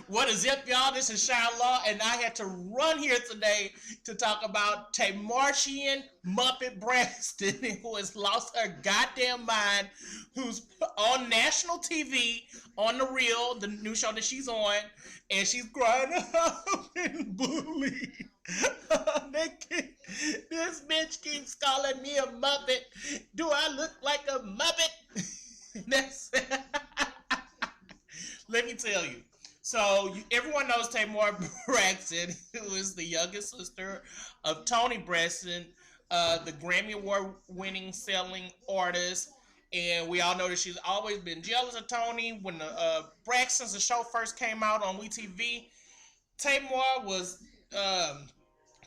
What is up, y'all? This is Shiloh, and I had to run here today to talk about Tamartian Muppet Braxton, who has lost her goddamn mind, who's on national TV on The Real, the new show that she's on, and she's crying, I've been bullied. This bitch keeps calling me a Muppet. Do I look like a Muppet? That's Let me tell you. So everyone knows Tamar Braxton, who is the youngest sister of Tony Braxton, the Grammy Award-winning selling artist. And we all know that she's always been jealous of Tony. When the Braxton's the show first came out on WeTV, Tamar was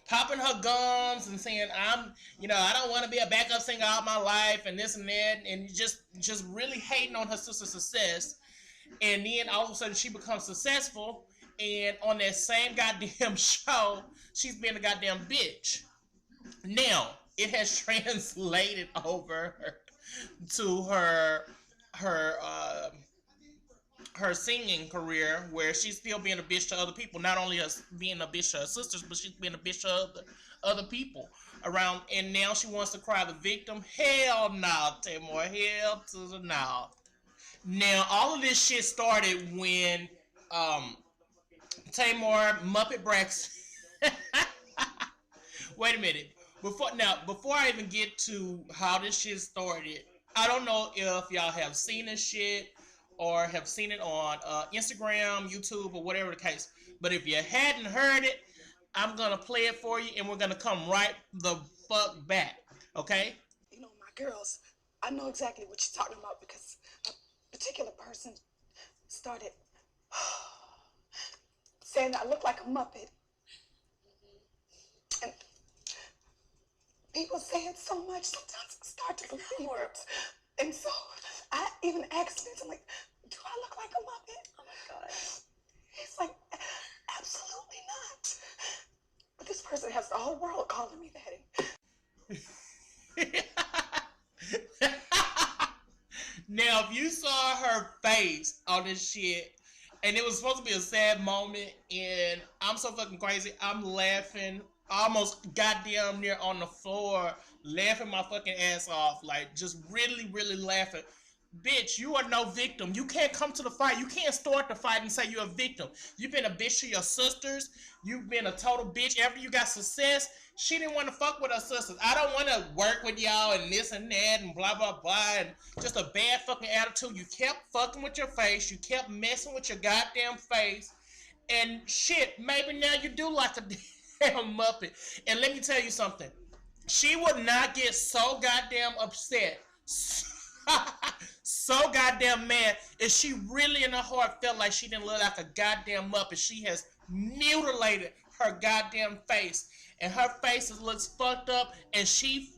popping her gums and saying, I don't want to be a backup singer all my life and this and that, and just really hating on her sister's success. And then all of a sudden she becomes successful, and on that same goddamn show, she's being a goddamn bitch. Now, it has translated over to her her singing career, where she's still being a bitch to other people. Not only us being a bitch to her sisters, but she's being a bitch to other people around. And now she wants to cry the victim. Hell no, Tamar. Hell to the no. Now, all of this shit started when Tamar Muppet Braxton. Wait a minute. Before I even get to how this shit started, I don't know if y'all have seen this shit or have seen it on Instagram, YouTube, or whatever the case. But if you hadn't heard it, I'm gonna play it for you, and we're gonna come right the fuck back. Okay? You know, my girls, I know exactly what you're talking about, because a particular person started saying I look like a Muppet. And people say it so much, sometimes I start to believe words. And so I even asked him, I'm like, do I look like a Muppet? Oh my God. He's like, absolutely not. But this person has the whole world calling me that. Now, if you saw her face on this shit, and it was supposed to be a sad moment, and I'm so fucking crazy, I'm laughing, almost goddamn near on the floor, laughing my fucking ass off, like just really, really laughing. Bitch, you are no victim. You can't come to the fight. You can't start the fight and say you're a victim. You've been a bitch to your sisters. You've been a total bitch. After you got success, she didn't want to fuck with her sisters. I don't want to work with y'all and this and that and blah, blah, blah. And just a bad fucking attitude. You kept fucking with your face. You kept messing with your goddamn face. And shit, maybe now you do like a damn Muppet. And let me tell you something. She would not get so goddamn upset. So goddamn mad if she really in her heart felt like she didn't look like a goddamn Muppet. She has mutilated her goddamn face, and her face looks fucked up, and she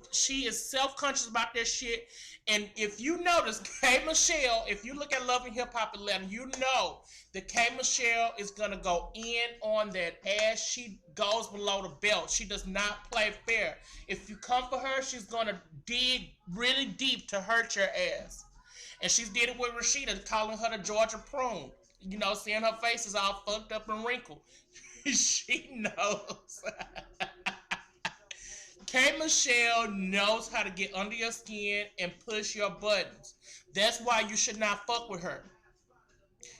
is self-conscious about this shit. And if you notice, K Michelle, if you look at Love and Hip Hop 11, you know that K Michelle is gonna go in on that ass. She goes below the belt. She does not play fair. If you come for her, she's gonna dig really deep to hurt your ass. And she's did it with Rashida, calling her the Georgia prune. You know, seeing her face is all fucked up and wrinkled. She knows. K Michelle knows how to get under your skin and push your buttons. That's why you should not fuck with her.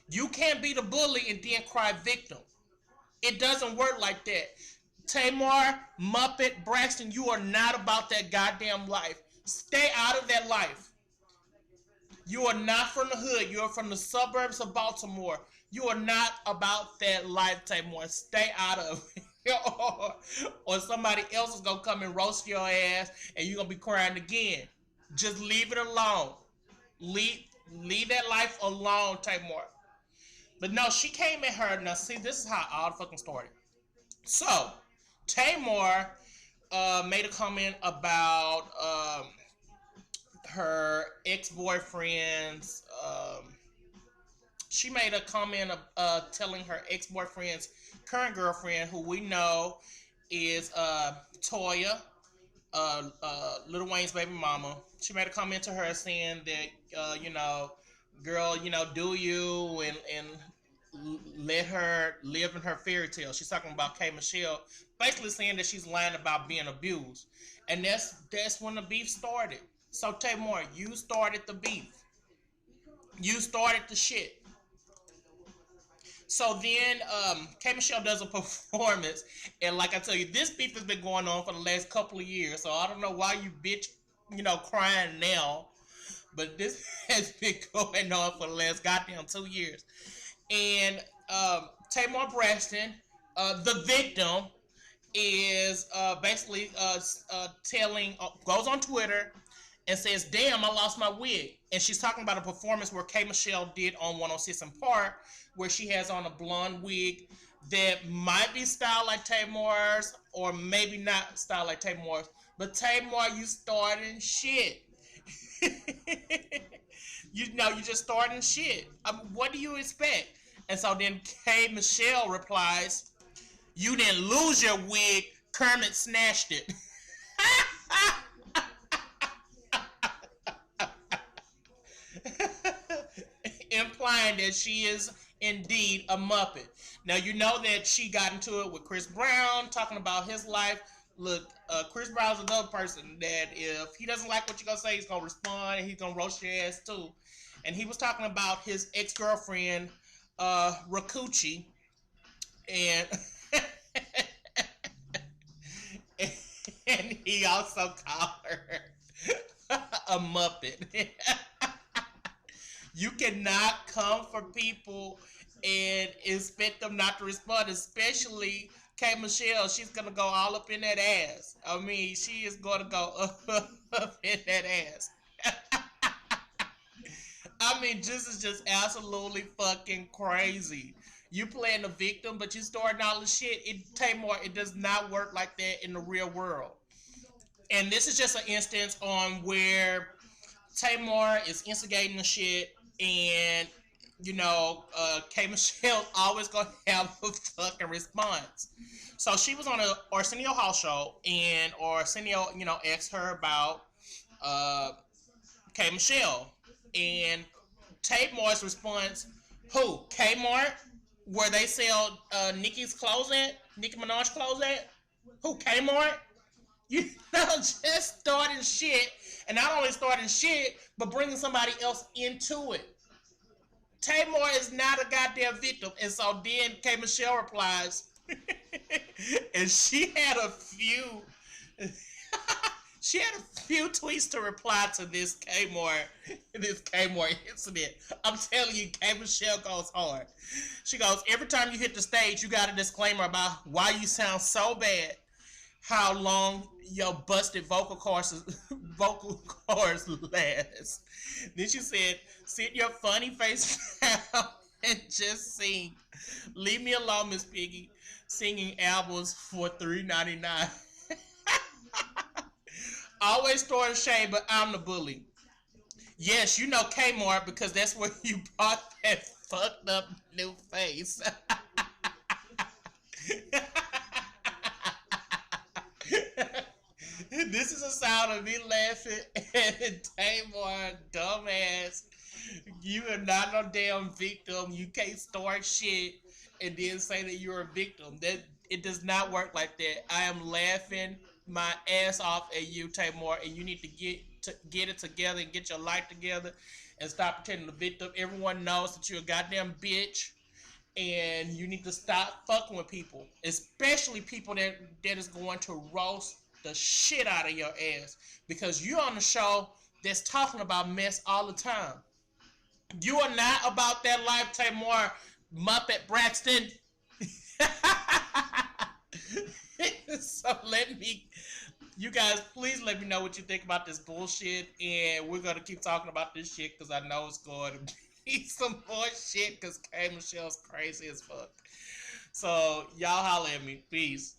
You can't be the bully and then cry victim. It doesn't work like that. Tamar Muppet Braxton, you are not about that goddamn life. Stay out of that life. You are not from the hood. You are from the suburbs of Baltimore. You are not about that life, Tamar. Stay out of it. or somebody else is going to come and roast your ass, and you're going to be crying again. Just leave it alone. Leave that life alone, Tamar. But no, she came at her. Now, see, this is how all the fucking started. So, Tamar made a comment about her ex-boyfriend's. She made a comment of telling her ex-boyfriend's current girlfriend, who we know is Toya, Lil Wayne's baby mama. She made a comment to her saying that, girl, do you, and let her live in her fairy tale. She's talking about K Michelle, basically saying that she's lying about being abused, and that's when the beef started. So Tamar, you started the beef. You started the shit. So then, K Michelle does a performance, and like I tell you, this beef has been going on for the last couple of years. So I don't know why you bitch, crying now, but this has been going on for the last goddamn 2 years. And Tamar Braxton, the victim, is basically telling, goes on Twitter and says, "Damn, I lost my wig." And she's talking about a performance where K Michelle did on 106 in Park, where she has on a blonde wig that might be styled like Tamar's, or maybe not styled like Tamar's. But Tamar, you starting shit. You just starting shit. What do you expect? And so then K Michelle replies, "You didn't lose your wig. Kermit snatched it." Implying that she is indeed a Muppet. Now, you know that she got into it with Chris Brown, talking about his life. Look, Chris Brown's another person that if he doesn't like what you're going to say, he's going to respond and he's going to roast your ass too. And he was talking about his ex-girlfriend, Rakuchi, and and he also called her a Muppet. You cannot come for people and expect them not to respond, especially K Michelle. She's gonna go all up in that ass. I mean, she is gonna go up in that ass. I mean, this is just absolutely fucking crazy. You playing the victim, but you starting all the shit. Tamar, it does not work like that in the real world. And this is just an instance on where Tamar is instigating the shit, and K Michelle always gonna have a fucking response. So she was on a Arsenio Hall show, and Arsenio, asked her about K Michelle, and Tamar's response, "Who? Kmart, where they sell Nicki's clothes at? Nicki Minaj clothes at? Who? Kmart?" Just starting shit, and not only starting shit, but bringing somebody else into it. Tamar is not a goddamn victim, and so then K Michelle replies, and she had a few, tweets to reply to this Kmart incident. I'm telling you, K Michelle goes hard. She goes, "Every time you hit the stage, you got a disclaimer about why you sound so bad. How long your busted vocal cords last." Then she said, "Sit your funny face down and just sing. Leave me alone, Miss Piggy. Singing albums for $3.99. Always throwing shade, but I'm the bully. Yes, you know Kmart because that's where you bought that fucked up new face." This is a sound of me laughing at Tamar, dumbass. You are not no damn victim. You can't start shit and then say that you're a victim. That it does not work like that. I am laughing my ass off at you, Tamar, and you need to get it together and get your life together and stop pretending the victim. Everyone knows that you're a goddamn bitch, and you need to stop fucking with people, especially people that is going to roast the shit out of your ass, because you're on the show that's talking about mess all the time. You are not about that life, Tamar Muppet Braxton. So you guys, please let me know what you think about this bullshit, and we're gonna keep talking about this shit because I know it's going to be some more shit because K Michelle's crazy as fuck. So y'all holler at me. Peace.